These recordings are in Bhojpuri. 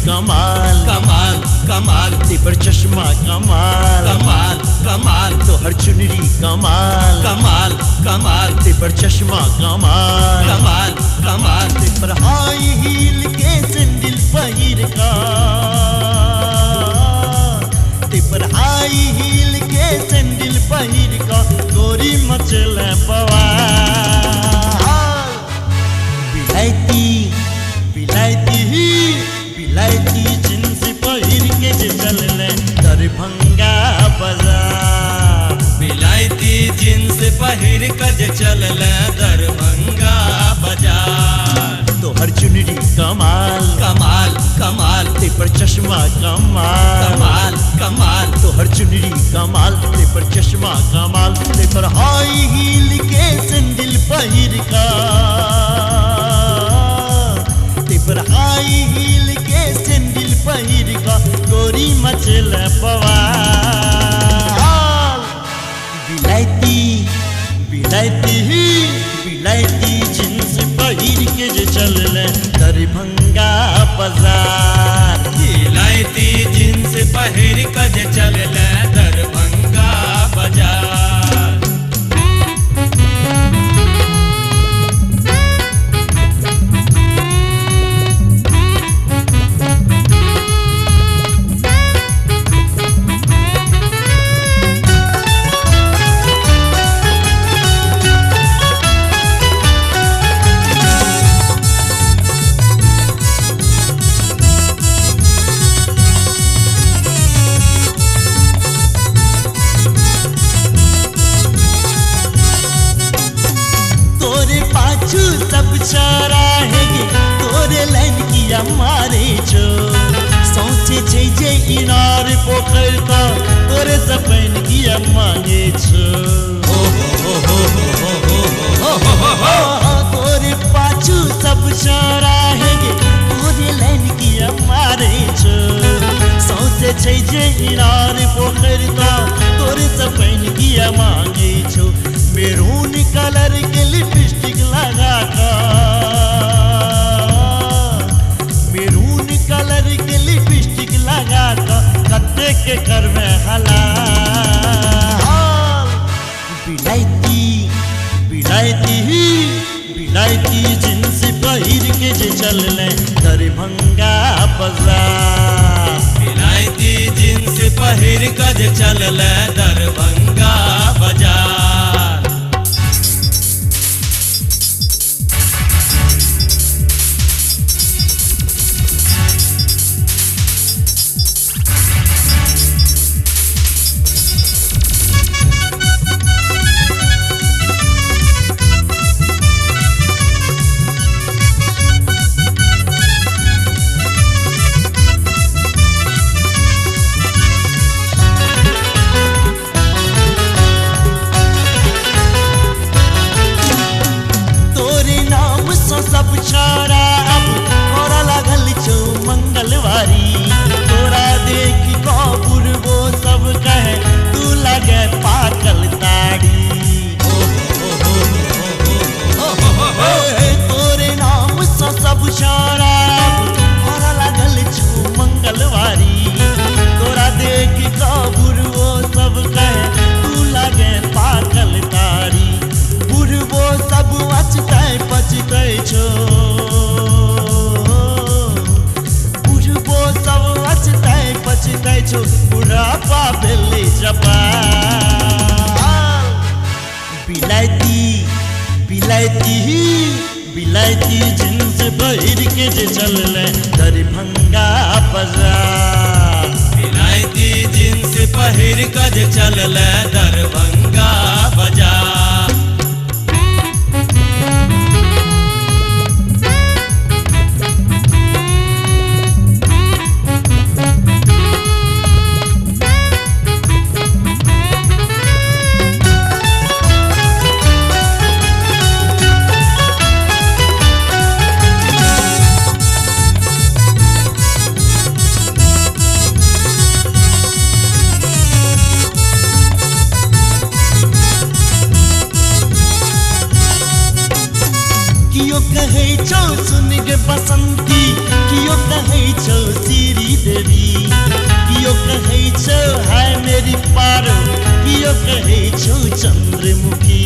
कमाल कमाल कमाल तेपर चश्मा कमाल कमाल कमाल तोहर चुनरी कमाल कमाल कमाल तेपर चश्मा कमाल कमाल कमाल तेपर हाई हील के सैंडल पहिर का तेपर हाई हील के सैंडल पहिर का गोरी मचल बवाल बिलायती बिलायती बिलायती जींस पहिर के जे चलले दरभंगा बाजार बिलायती जींस पहिर के जे चलले दरभंगा बाजार तोहर चुनरी कमाल कमाल कमाल तेपर चश्मा कमाल कमाल कमाल तोहर चुनरी कमाल तेपर चश्मा कमाल तेपर हाई हील के सैंडल पहिर का तेपर हाई हील के सैंडल पहिर का गोरी मचल बवाल बिलायती बिलायती बिलायती जींस पहिर के जे चलले दरभंगा बाजार बिलायती जींस पहिर के जे चलले दरभंगा बाजार सब चराहेगे तोरे लाइन किया मारे छो सौसे जे जे इनार पोखर का तोरे सपन किया मांगे छो तोरे पाछू सब चराहेगे तोरे लाइन किया मारे छो सौसे जे जे इनार पोखर का तोरे सपन किया मांगे छो मेरून कलर के लिपस्टिक लगा मेरून कलर के लिपस्टिक लगा कत्ते के कर में हलाल बिलायती बिलायती बिलायती जींस पहिर के जे चलले दरभंगा बाजार बिलायती जींस पहिर के जे चलले दरभंगा बाजार सब छोरा अब तोरा लागल छौ मंगलवारी तोरा देख कबूर वो सब कहे तू लगे पाकल ताड़ी तोरे नाम से सब छोरा अब तोरा लागल छौ मंगलवारी तोरा देख कबूर वो सब कहे तू लगे पाकल ताड़ी बुढ़बो सब अचते पचते छो बुढ़बो सब अचते पचते छो बुढ़ापा भेले जपाल बिलायती बिलायती बिलायती जींस पहिर के जे चलले दरभंगा बाजार बिलायती जींस पहिर के जे चलले दरभंगा बाजार कियो कहे छौ सुन गे बसंती कियो कहे छौ सी पारो कियो कहे छो चंद्रमुखी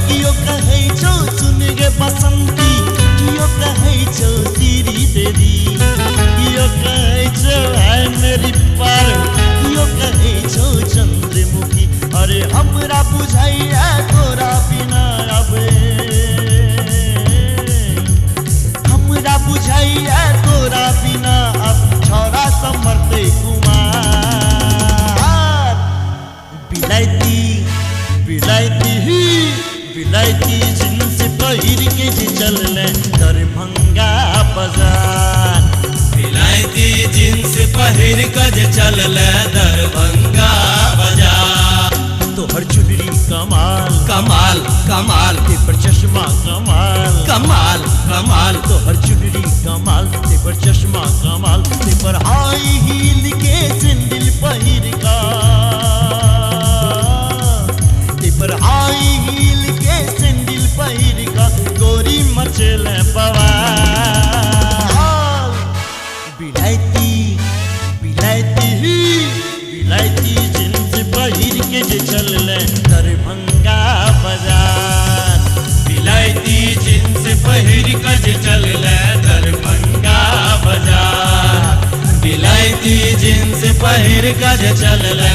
कियो कहे छो सुन गे बसंती कियो कहे छो सीरी देवी कियो कहे छो है मेरी पारो कियो कहे छो चंद्रमुखी अरे हमरा बुझाइया तोरा बिना अब हमरा बुझाइया तोरा बिना अब छोरा समरते कुमार बिलायती बिलायती बिलायती जींस पहिर के जे चलले दरभंगा बाजार बिलायती जींस पहिर के जे चलले दरभंगा बाजार तोहर चुनरी कमाल कमाल कमाल तेपर चश्मा कमाल कमाल कमाल तोहर चुनरी कमाल तेपर चश्मा कमाल तेपर हाई हील के सैंडल पहिर का तेपर हाई हील के सैंडल पहिर का गोरी मचले बवाल बिलायती बिलायती बिलायती जींस पहिर के जे चलले दरभंगा बाजार बिलायती जींस पहिर के जे चलले दरभंगा बाजार बिलायती जींस पहिर के जे चलले